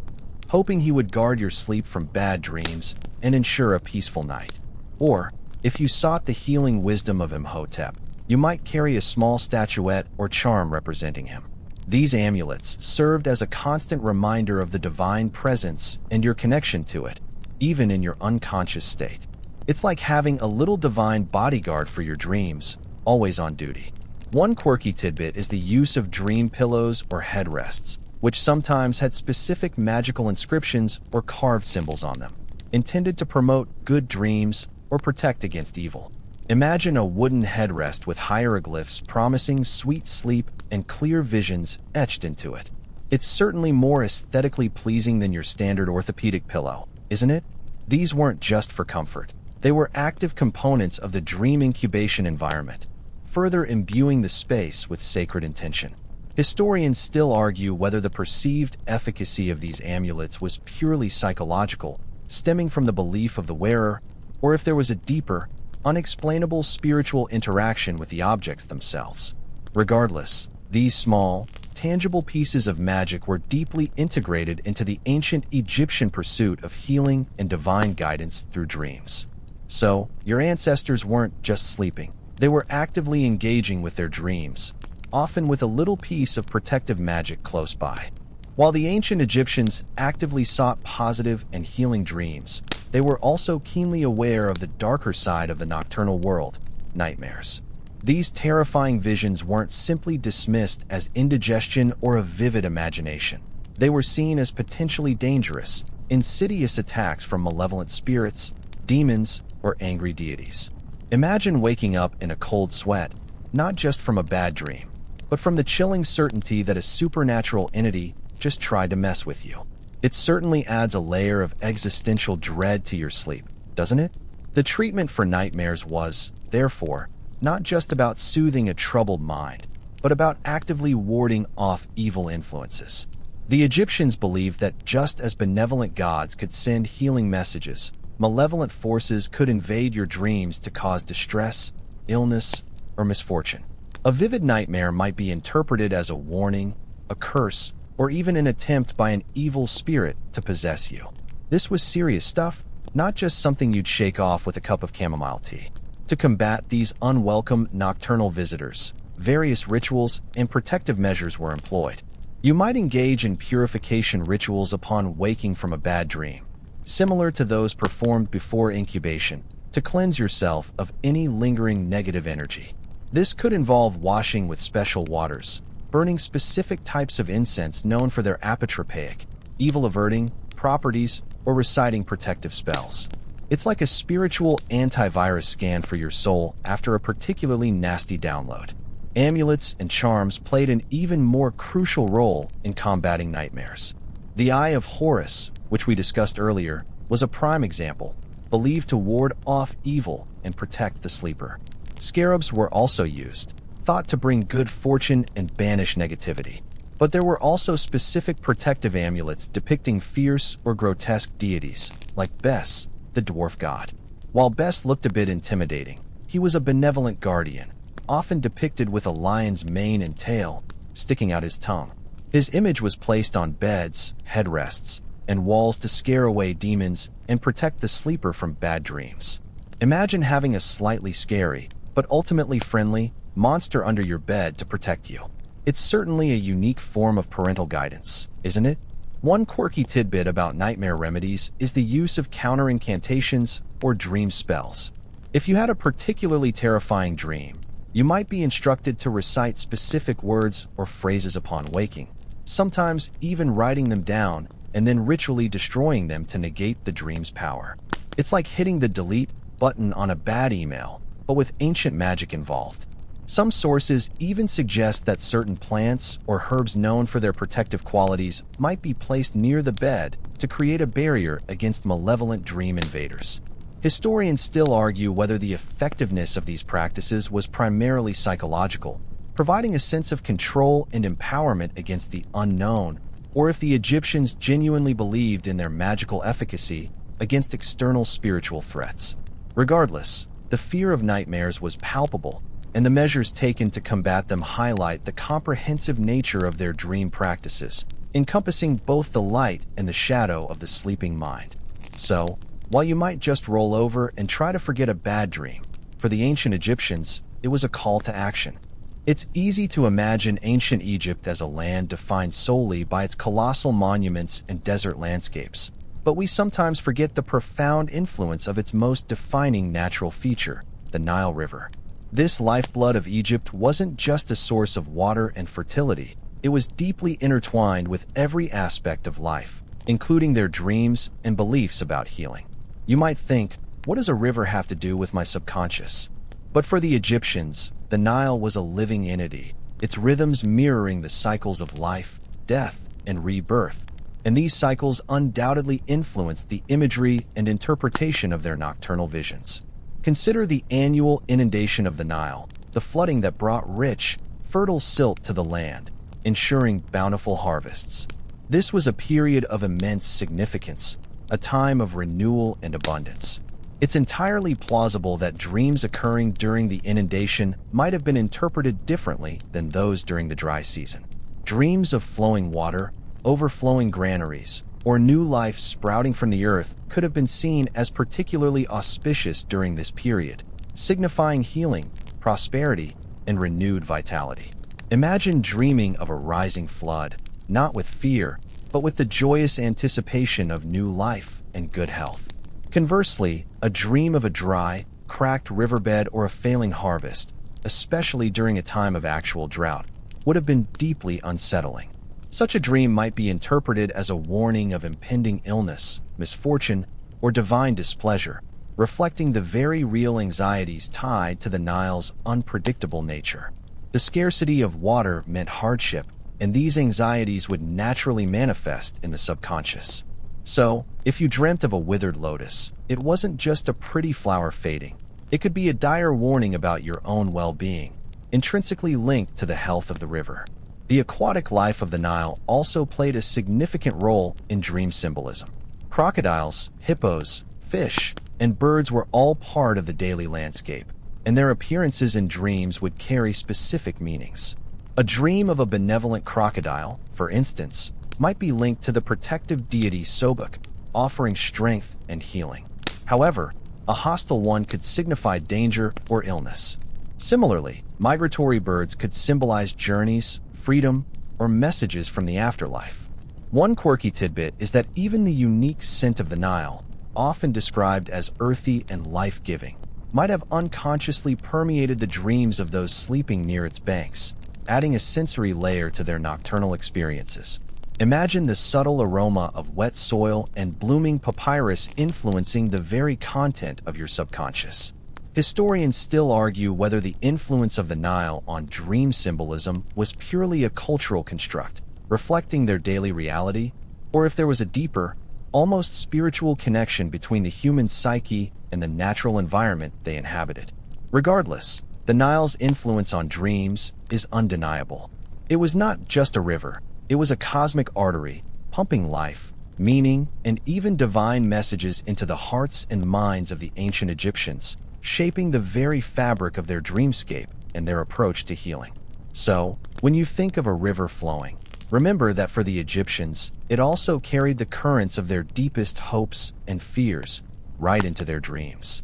hoping he would guard your sleep from bad dreams and ensure a peaceful night. Or, if you sought the healing wisdom of Imhotep, you might carry a small statuette or charm representing him. These amulets served as a constant reminder of the divine presence and your connection to it, even in your unconscious state. It's like having a little divine bodyguard for your dreams, always on duty. One quirky tidbit is the use of dream pillows or headrests, which sometimes had specific magical inscriptions or carved symbols on them, intended to promote good dreams or protect against evil. Imagine a wooden headrest with hieroglyphs promising sweet sleep and clear visions etched into it. It's certainly more aesthetically pleasing than your standard orthopedic pillow, isn't it? These weren't just for comfort. They were active components of the dream incubation environment, further imbuing the space with sacred intention. Historians still argue whether the perceived efficacy of these amulets was purely psychological, stemming from the belief of the wearer, or if there was a deeper, unexplainable spiritual interaction with the objects themselves. Regardless, these small, tangible pieces of magic were deeply integrated into the ancient Egyptian pursuit of healing and divine guidance through dreams. So, your ancestors weren't just sleeping. They were actively engaging with their dreams, often with a little piece of protective magic close by. While the ancient Egyptians actively sought positive and healing dreams, they were also keenly aware of the darker side of the nocturnal world, nightmares. These terrifying visions weren't simply dismissed as indigestion or a vivid imagination. They were seen as potentially dangerous, insidious attacks from malevolent spirits, demons, or angry deities. Imagine waking up in a cold sweat, not just from a bad dream, but from the chilling certainty that a supernatural entity just tried to mess with you. It certainly adds a layer of existential dread to your sleep, doesn't it? The treatment for nightmares was, therefore, not just about soothing a troubled mind, but about actively warding off evil influences. The Egyptians believed that just as benevolent gods could send healing messages, malevolent forces could invade your dreams to cause distress, illness, or misfortune. A vivid nightmare might be interpreted as a warning, a curse, or even an attempt by an evil spirit to possess you. This was serious stuff, not just something you'd shake off with a cup of chamomile tea. To combat these unwelcome nocturnal visitors, various rituals and protective measures were employed. You might engage in purification rituals upon waking from a bad dream, similar to those performed before incubation, to cleanse yourself of any lingering negative energy. This could involve washing with special waters, burning specific types of incense known for their apotropaic, evil-averting properties, or reciting protective spells. It's like a spiritual antivirus scan for your soul after a particularly nasty download. Amulets and charms played an even more crucial role in combating nightmares. The Eye of Horus, which we discussed earlier, was a prime example, believed to ward off evil and protect the sleeper. Scarabs were also used, thought to bring good fortune and banish negativity. But there were also specific protective amulets depicting fierce or grotesque deities, like Bes, the dwarf god. While Bes looked a bit intimidating, he was a benevolent guardian, often depicted with a lion's mane and tail, sticking out his tongue. His image was placed on beds, headrests, and walls to scare away demons and protect the sleeper from bad dreams. Imagine having a slightly scary, but ultimately friendly, monster under your bed to protect you. It's certainly a unique form of parental guidance, isn't it? One quirky tidbit about nightmare remedies is the use of counter incantations or dream spells. If you had a particularly terrifying dream, you might be instructed to recite specific words or phrases upon waking, sometimes even writing them down and then ritually destroying them to negate the dream's power. It's like hitting the delete button on a bad email, but with ancient magic involved. Some sources even suggest that certain plants or herbs known for their protective qualities might be placed near the bed to create a barrier against malevolent dream invaders. Historians still argue whether the effectiveness of these practices was primarily psychological, providing a sense of control and empowerment against the unknown, or if the Egyptians genuinely believed in their magical efficacy against external spiritual threats. Regardless, the fear of nightmares was palpable, and the measures taken to combat them highlight the comprehensive nature of their dream practices, encompassing both the light and the shadow of the sleeping mind. So, while you might just roll over and try to forget a bad dream, for the ancient Egyptians, it was a call to action. It's easy to imagine ancient Egypt as a land defined solely by its colossal monuments and desert landscapes, but we sometimes forget the profound influence of its most defining natural feature, the Nile River. This lifeblood of Egypt wasn't just a source of water and fertility, it was deeply intertwined with every aspect of life, including their dreams and beliefs about healing. You might think, what does a river have to do with my subconscious? But for the Egyptians, the Nile was a living entity, its rhythms mirroring the cycles of life, death, and rebirth, and these cycles undoubtedly influenced the imagery and interpretation of their nocturnal visions. Consider the annual inundation of the Nile, the flooding that brought rich, fertile silt to the land, ensuring bountiful harvests. This was a period of immense significance, a time of renewal and abundance. It's entirely plausible that dreams occurring during the inundation might have been interpreted differently than those during the dry season. Dreams of flowing water, overflowing granaries, or new life sprouting from the earth could have been seen as particularly auspicious during this period, signifying healing, prosperity, and renewed vitality. Imagine dreaming of a rising flood, not with fear, but with the joyous anticipation of new life and good health. Conversely, a dream of a dry, cracked riverbed or a failing harvest, especially during a time of actual drought, would have been deeply unsettling. Such a dream might be interpreted as a warning of impending illness, misfortune, or divine displeasure, reflecting the very real anxieties tied to the Nile's unpredictable nature. The scarcity of water meant hardship, and these anxieties would naturally manifest in the subconscious. So, if you dreamt of a withered lotus, it wasn't just a pretty flower fading. It could be a dire warning about your own well-being, intrinsically linked to the health of the river. The aquatic life of the Nile also played a significant role in dream symbolism. Crocodiles, hippos, fish, and birds were all part of the daily landscape, and their appearances in dreams would carry specific meanings. A dream of a benevolent crocodile, for instance, might be linked to the protective deity Sobek, offering strength and healing. However, a hostile one could signify danger or illness. Similarly, migratory birds could symbolize journeys, freedom, or messages from the afterlife. One quirky tidbit is that even the unique scent of the Nile, often described as earthy and life-giving, might have unconsciously permeated the dreams of those sleeping near its banks, adding a sensory layer to their nocturnal experiences. Imagine the subtle aroma of wet soil and blooming papyrus influencing the very content of your subconscious. Historians still argue whether the influence of the Nile on dream symbolism was purely a cultural construct, reflecting their daily reality, or if there was a deeper, almost spiritual connection between the human psyche and the natural environment they inhabited. Regardless, the Nile's influence on dreams is undeniable. It was not just a river, it was a cosmic artery, pumping life, meaning, and even divine messages into the hearts and minds of the ancient Egyptians, shaping the very fabric of their dreamscape and their approach to healing. So, when you think of a river flowing, remember that for the Egyptians, it also carried the currents of their deepest hopes and fears right into their dreams.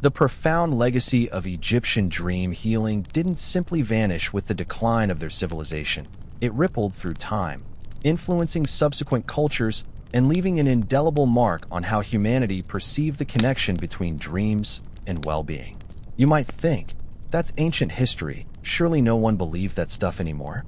The profound legacy of Egyptian dream healing didn't simply vanish with the decline of their civilization. It rippled through time, influencing subsequent cultures and leaving an indelible mark on how humanity perceived the connection between dreams and well-being. You might think, that's ancient history, surely no one believed that stuff anymore?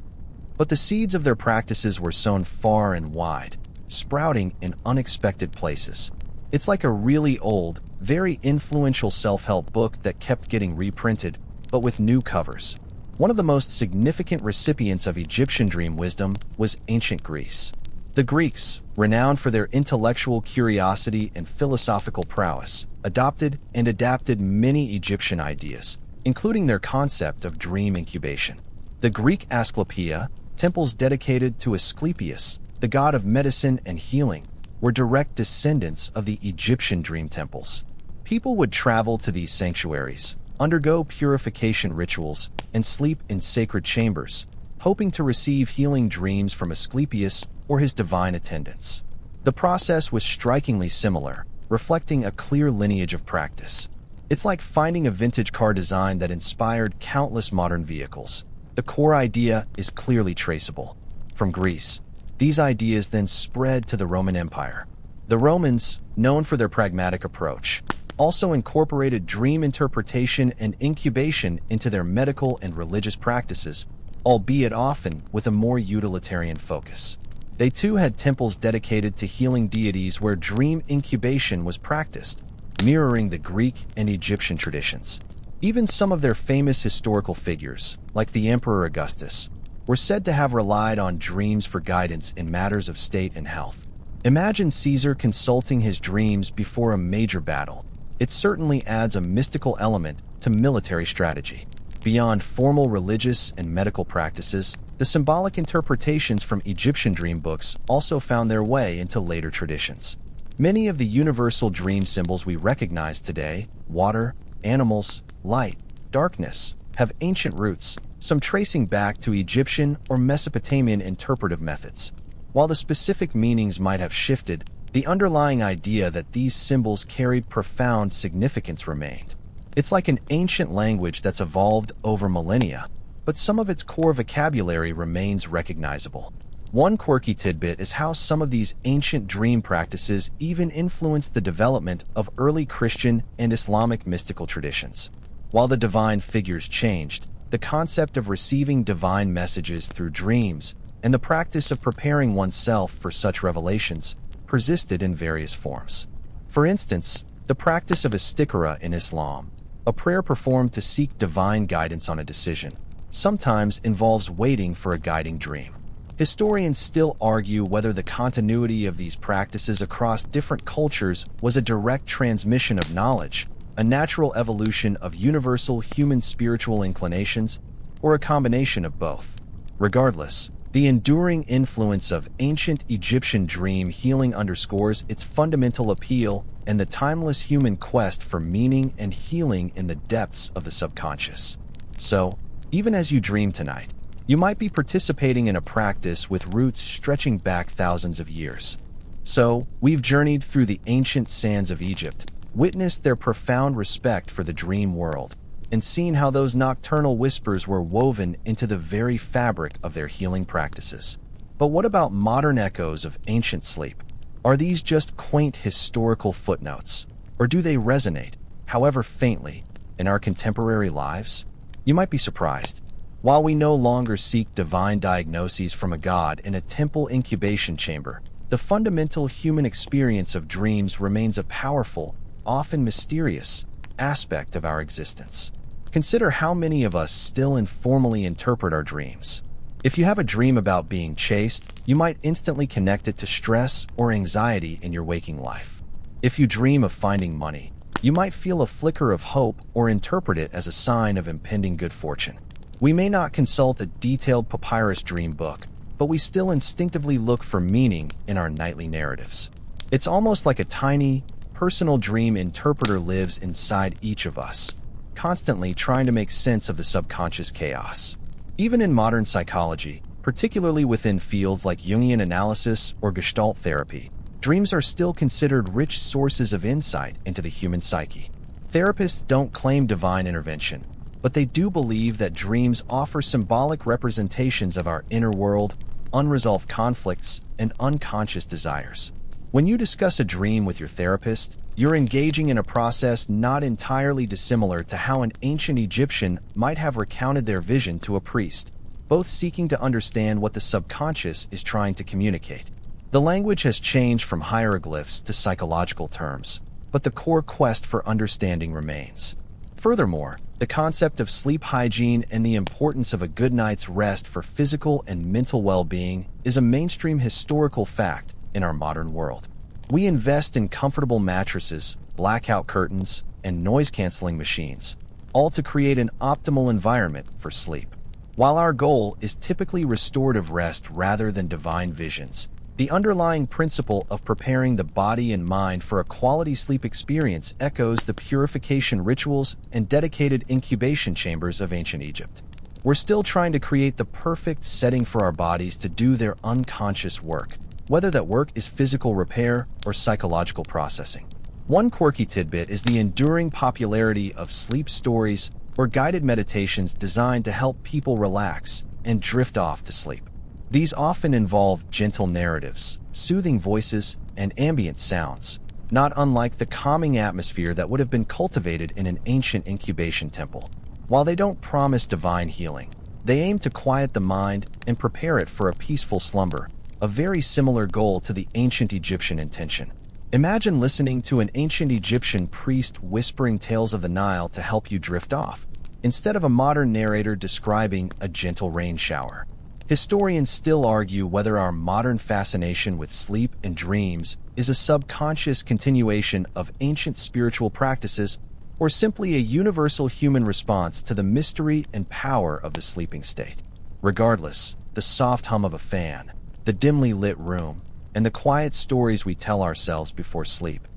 But the seeds of their practices were sown far and wide, sprouting in unexpected places. It's like a really old, very influential self-help book that kept getting reprinted, but with new covers. One of the most significant recipients of Egyptian dream wisdom was ancient Greece. The Greeks, renowned for their intellectual curiosity and philosophical prowess, adopted and adapted many Egyptian ideas, including their concept of dream incubation. The Greek Asclepiae, temples dedicated to Asclepius, the god of medicine and healing, were direct descendants of the Egyptian dream temples. People would travel to these sanctuaries, undergo purification rituals, and sleep in sacred chambers, hoping to receive healing dreams from Asclepius or his divine attendants. The process was strikingly similar, reflecting a clear lineage of practice. It's like finding a vintage car design that inspired countless modern vehicles. The core idea is clearly traceable. From Greece, these ideas then spread to the Roman Empire. The Romans, known for their pragmatic approach, also incorporated dream interpretation and incubation into their medical and religious practices, albeit often with a more utilitarian focus. They too had temples dedicated to healing deities where dream incubation was practiced, mirroring the Greek and Egyptian traditions. Even some of their famous historical figures, like the Emperor Augustus, were said to have relied on dreams for guidance in matters of state and health. Imagine Caesar consulting his dreams before a major battle. It certainly adds a mystical element to military strategy. Beyond formal religious and medical practices, the symbolic interpretations from Egyptian dream books also found their way into later traditions. Many of the universal dream symbols we recognize today, water, animals, light, darkness, have ancient roots, some tracing back to Egyptian or Mesopotamian interpretive methods. While the specific meanings might have shifted, the underlying idea that these symbols carried profound significance remained. It's like an ancient language that's evolved over millennia, but some of its core vocabulary remains recognizable. One quirky tidbit is how some of these ancient dream practices even influenced the development of early Christian and Islamic mystical traditions. While the divine figures changed, the concept of receiving divine messages through dreams and the practice of preparing oneself for such revelations persisted in various forms. For instance, the practice of istikhara in Islam, a prayer performed to seek divine guidance on a decision, sometimes involves waiting for a guiding dream. Historians still argue whether the continuity of these practices across different cultures was a direct transmission of knowledge, a natural evolution of universal human spiritual inclinations, or a combination of both. Regardless, the enduring influence of ancient Egyptian dream healing underscores its fundamental appeal and the timeless human quest for meaning and healing in the depths of the subconscious. So, even as you dream tonight, you might be participating in a practice with roots stretching back thousands of years. So, we've journeyed through the ancient sands of Egypt, witnessed their profound respect for the dream world, and seen how those nocturnal whispers were woven into the very fabric of their healing practices. But what about modern echoes of ancient sleep? Are these just quaint historical footnotes, or do they resonate, however faintly, in our contemporary lives? You might be surprised. While we no longer seek divine diagnoses from a god in a temple incubation chamber, the fundamental human experience of dreams remains a powerful, often mysterious, aspect of our existence. Consider how many of us still informally interpret our dreams. If you have a dream about being chased, you might instantly connect it to stress or anxiety in your waking life. If you dream of finding money, you might feel a flicker of hope or interpret it as a sign of impending good fortune. We may not consult a detailed papyrus dream book, but we still instinctively look for meaning in our nightly narratives. It's almost like a tiny, personal dream interpreter lives inside each of us, constantly trying to make sense of the subconscious chaos. Even in modern psychology, particularly within fields like Jungian analysis or Gestalt therapy, dreams are still considered rich sources of insight into the human psyche. Therapists don't claim divine intervention, but they do believe that dreams offer symbolic representations of our inner world, unresolved conflicts, and unconscious desires. When you discuss a dream with your therapist, you're engaging in a process not entirely dissimilar to how an ancient Egyptian might have recounted their vision to a priest, both seeking to understand what the subconscious is trying to communicate. The language has changed from hieroglyphs to psychological terms, but the core quest for understanding remains. Furthermore, the concept of sleep hygiene and the importance of a good night's rest for physical and mental well-being is a mainstream historical fact in our modern world. We invest in comfortable mattresses, blackout curtains, and noise-canceling machines, all to create an optimal environment for sleep. While our goal is typically restorative rest rather than divine visions, the underlying principle of preparing the body and mind for a quality sleep experience echoes the purification rituals and dedicated incubation chambers of ancient Egypt. We're still trying to create the perfect setting for our bodies to do their unconscious work, whether that work is physical repair or psychological processing. One quirky tidbit is the enduring popularity of sleep stories or guided meditations designed to help people relax and drift off to sleep. These often involve gentle narratives, soothing voices, and ambient sounds, not unlike the calming atmosphere that would have been cultivated in an ancient incubation temple. While they don't promise divine healing, they aim to quiet the mind and prepare it for a peaceful slumber, a very similar goal to the ancient Egyptian intention. Imagine listening to an ancient Egyptian priest whispering tales of the Nile to help you drift off, instead of a modern narrator describing a gentle rain shower. Historians still argue whether our modern fascination with sleep and dreams is a subconscious continuation of ancient spiritual practices or simply a universal human response to the mystery and power of the sleeping state. Regardless, the soft hum of a fan, the dimly lit room, and the quiet stories we tell ourselves before sleep,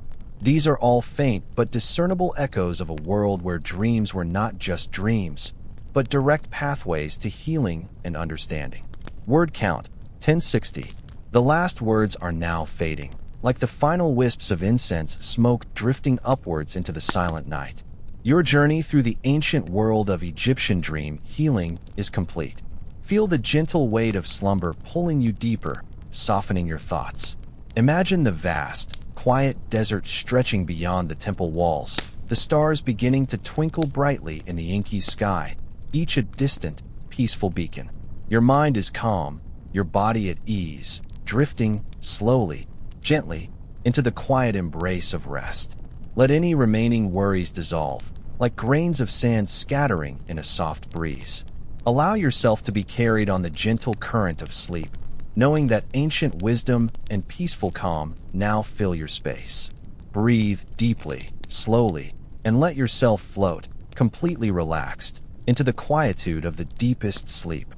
these are all faint but discernible echoes of a world where dreams were not just dreams, but direct pathways to healing and understanding. Word count, 1060. The last words are now fading, like the final wisps of incense smoke drifting upwards into the silent night. Your journey through the ancient world of Egyptian dream healing is complete. Feel the gentle weight of slumber pulling you deeper, softening your thoughts. Imagine the vast, quiet desert stretching beyond the temple walls, the stars beginning to twinkle brightly in the inky sky, each a distant, peaceful beacon. Your mind is calm, your body at ease, drifting slowly, gently, into the quiet embrace of rest. Let any remaining worries dissolve, like grains of sand scattering in a soft breeze. Allow yourself to be carried on the gentle current of sleep, knowing that ancient wisdom and peaceful calm now fill your space. Breathe deeply, slowly, and let yourself float, completely relaxed, into the quietude of the deepest sleep.